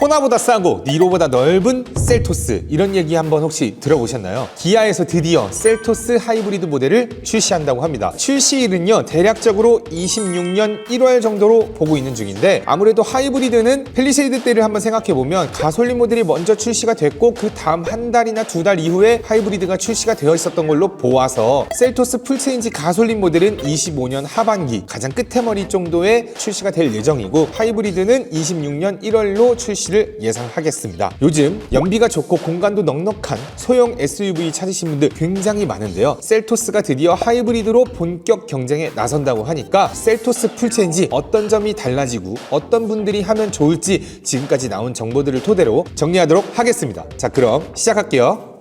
코나보다 싸고 니로보다 넓은 셀토스, 이런 얘기 한번 혹시 들어보셨나요? 기아에서 드디어 셀토스 하이브리드 모델을 출시한다고 합니다. 출시일은요 대략적으로 26년 1월 정도로 보고 있는 중인데, 아무래도 하이브리드는 펠리세이드 때를 한번 생각해보면 가솔린 모델이 먼저 출시가 됐고 그 다음 한 달이나 두 달 이후에 하이브리드가 출시가 되어 있었던 걸로 보아서 셀토스 풀체인지 가솔린 모델은 25년 하반기 가장 끝에머리 정도에 출시가 될 예정이고, 하이브리드는 26년 1월로 출시를 예상하겠습니다. 요즘 연비가 좋고 공간도 넉넉한 소형 SUV 찾으신 분들 굉장히 많은데요, 셀토스가 드디어 하이브리드로 본격 경쟁에 나선다고 하니까 셀토스 풀체인지 어떤 점이 달라지고 어떤 분들이 하면 좋을지 지금까지 나온 정보들을 토대로 정리하도록 하겠습니다. 자, 그럼 시작할게요.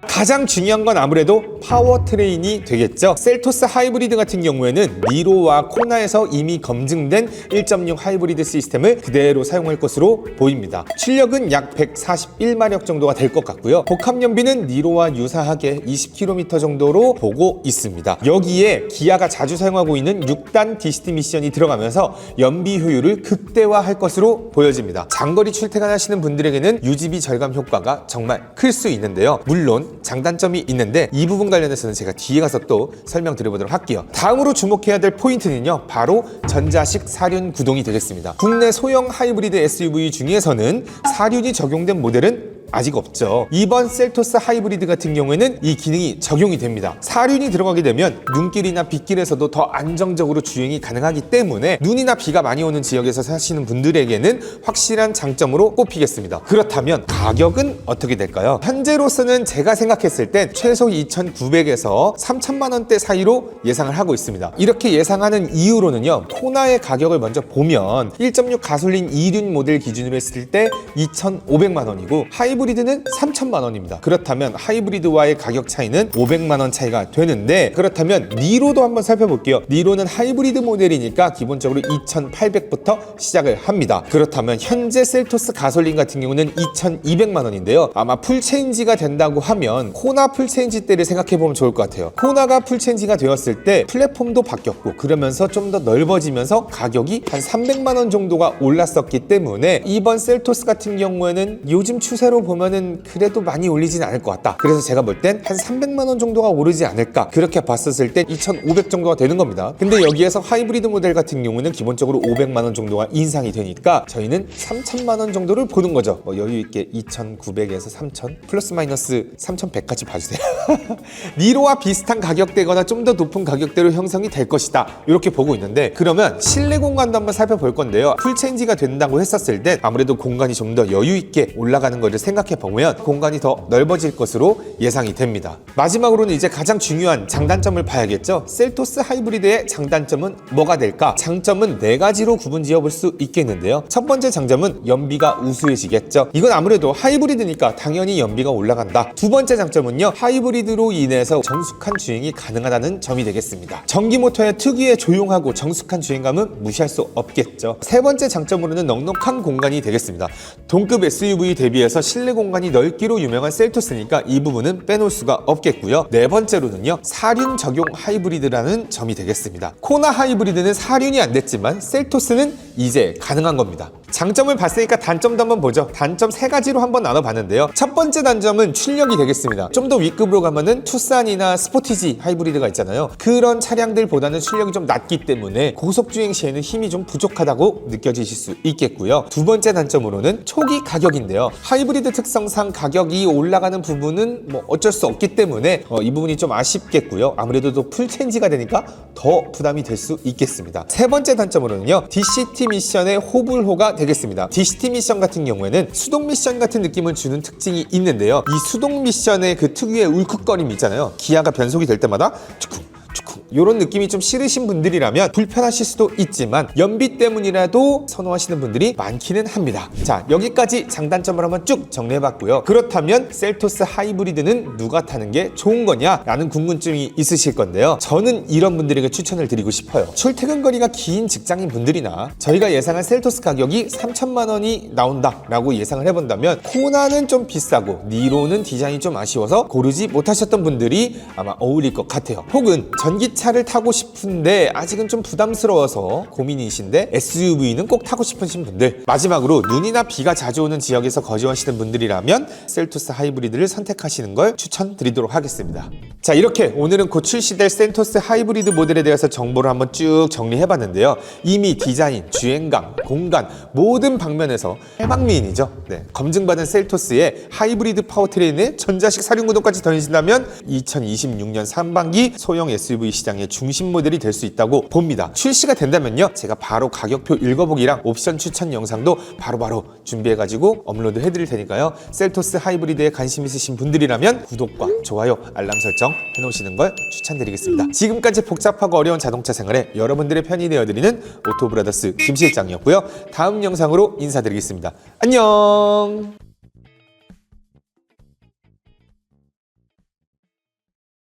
가장 중요한 건 아무래도 파워트레인이 되겠죠. 셀토스 하이브리드 같은 경우에는 니로와 코나에서 이미 검증된 1.6 하이브리드 시스템을 그대로 사용할 것으로 보입니다. 출력은 약 141마력 정도가 될 것 같고요. 복합 연비는 니로와 유사하게 20km 정도로 보고 있습니다. 여기에 기아가 자주 사용하고 있는 6단 DCT 미션이 들어가면서 연비 효율을 극대화할 것으로 보여집니다. 장거리 출퇴근하시는 분들에게는 유지비 절감 효과가 정말 클 수 있는데요, 물론 장단점이 있는데 이 부분 관련해서는 제가 뒤에 가서 또 설명드려보도록 할게요. 다음으로 주목해야 될 포인트는요, 바로 전자식 사륜 구동이 되겠습니다. 국내 소형 하이브리드 SUV 중에서는 사륜이 적용된 모델은 아직 없죠. 이번 셀토스 하이브리드 같은 경우에는 이 기능이 적용이 됩니다. 사륜이 들어가게 되면 눈길이나 빗길에서도 더 안정적으로 주행이 가능하기 때문에 눈이나 비가 많이 오는 지역에서 사시는 분들에게는 확실한 장점으로 꼽히겠습니다. 그렇다면 가격은 어떻게 될까요? 현재로서는 제가 생각했을 땐 최소 2,900에서 3,000만 원대 사이로 예상을 하고 있습니다. 이렇게 예상하는 이유로는요, 코나의 가격을 먼저 보면 1.6 가솔린 2륜 모델 기준으로 했을 때 2,500만 원이고 하이브리드는 3,000만 원입니다. 그렇다면 하이브리드와의 가격 차이는 500만 원 차이가 되는데, 그렇다면 니로도 한번 살펴볼게요. 니로는 하이브리드 모델이니까 기본적으로 2,800부터 시작을 합니다. 그렇다면 현재 셀토스 가솔린 같은 경우는 2,200만 원인데요. 아마 풀체인지가 된다고 하면 코나 풀체인지 때를 생각해보면 좋을 것 같아요. 코나가 풀체인지가 되었을 때 플랫폼도 바뀌었고 그러면서 좀 더 넓어지면서 가격이 한 300만 원 정도가 올랐었기 때문에 이번 셀토스 같은 경우에는 요즘 추세로 보면은 그래도 많이 올리진 않을 것 같다. 그래서 제가 볼 땐 한 300만 원 정도가 오르지 않을까, 그렇게 봤었을 때 2,500 정도가 되는 겁니다. 근데 여기에서 하이브리드 모델 같은 경우는 기본적으로 500만 원 정도가 인상이 되니까 저희는 3,000만 원 정도를 보는 거죠. 여유 있게 2,900에서 3,000 플러스 마이너스 3,100까지 봐주세요. 니로와 비슷한 가격대거나 좀 더 높은 가격대로 형성이 될 것이다, 이렇게 보고 있는데, 그러면 실내 공간도 한번 살펴볼 건데요, 풀체인지가 된다고 했었을 때 아무래도 공간이 좀 더 여유 있게 올라가는 것을 생각해 보면 공간이 더 넓어질 것으로 예상이 됩니다. 마지막으로는 이제 가장 중요한 장단점을 봐야겠죠. 셀토스 하이브리드의 장단점은 뭐가 될까? 장점은 4가지로 구분 지어볼 수 있겠는데요. 첫 번째 장점은 연비가 우수해지겠죠. 이건 아무래도 하이브리드니까 당연히 연비가 올라간다. 두 번째 장점은요, 하이브리드로 인해서 정숙한 주행이 가능하다는 점이 되겠습니다. 전기 모터의 특유의 조용하고 정숙한 주행감은 무시할 수 없겠죠. 세 번째 장점으로는 넉넉한 공간이 되겠습니다. 동급 SUV 대비해서 실내 공간이 넓기로 유명한 셀토스니까 이 부분은 빼놓을 수가 없겠고요. 네 번째로는요, 사륜 적용 하이브리드라는 점이 되겠습니다. 코나 하이브리드는 사륜이 안 됐지만 셀토스는 이제 가능한 겁니다. 장점을 봤으니까 단점도 한번 보죠. 단점 3가지로 한번 나눠봤는데요. 첫 번째 단점은 출력이 되겠습니다. 좀 더 윗급으로 가면은 투싼이나 스포티지 하이브리드가 있잖아요. 그런 차량들보다는 출력이 좀 낮기 때문에 고속주행 시에는 힘이 좀 부족하다고 느껴지실 수 있겠고요. 두 번째 단점으로는 초기 가격인데요. 하이브리드 특성상 가격이 올라가는 부분은 뭐 어쩔 수 없기 때문에 이 부분이 좀 아쉽겠고요. 아무래도 또 풀체인지가 되니까 더 부담이 될 수 있겠습니다. 세 번째 단점으로는요, DCT 미션의 호불호가 되겠습니다. DCT 미션 같은 경우에는 수동 미션 같은 느낌을 주는 특징이 있는데요, 이 수동 미션의 그 특유의 울컥거림 있잖아요. 기아가 변속이 될 때마다 이런 느낌이 좀 싫으신 분들이라면 불편하실 수도 있지만 연비 때문이라도 선호하시는 분들이 많기는 합니다. 자, 여기까지 장단점을 한번 쭉 정리해봤고요. 그렇다면 셀토스 하이브리드는 누가 타는 게 좋은 거냐? 라는 궁금증이 있으실 건데요. 저는 이런 분들에게 추천을 드리고 싶어요. 출퇴근 거리가 긴 직장인 분들이나 저희가 예상한 셀토스 가격이 3,000만 원이 나온다 라고 예상을 해본다면 코나는 좀 비싸고 니로는 디자인이 좀 아쉬워서 고르지 못하셨던 분들이 아마 어울릴 것 같아요. 혹은 전기차 차를 타고 싶은데 아직은 좀 부담스러워서 고민이신데 SUV는 꼭 타고 싶으신 분들, 마지막으로 눈이나 비가 자주 오는 지역에서 거주하시는 분들이라면 셀토스 하이브리드를 선택하시는 걸 추천드리도록 하겠습니다. 자, 이렇게 오늘은 곧 출시될 셀토스 하이브리드 모델에 대해서 정보를 한번 쭉 정리해봤는데요. 이미 디자인, 주행감, 공간 모든 방면에서 해방미인이죠. 네, 검증받은 셀토스의 하이브리드 파워트레인에 전자식 사륜구동까지 더해진다면 2026년 상반기 소형 SUV 시장의 중심 모델이 될 수 있다고 봅니다. 출시가 된다면요, 제가 바로 가격표 읽어보기랑 옵션 추천 영상도 바로바로 준비해가지고 업로드 해드릴 테니까요. 셀토스 하이브리드에 관심 있으신 분들이라면 구독과 좋아요, 알람 설정 해놓으시는 걸 추천드리겠습니다. 지금까지 복잡하고 어려운 자동차 생활에 여러분들의 편이 되어드리는 오토브라더스 김 실장이었고요. 다음 영상으로 인사드리겠습니다. 안녕.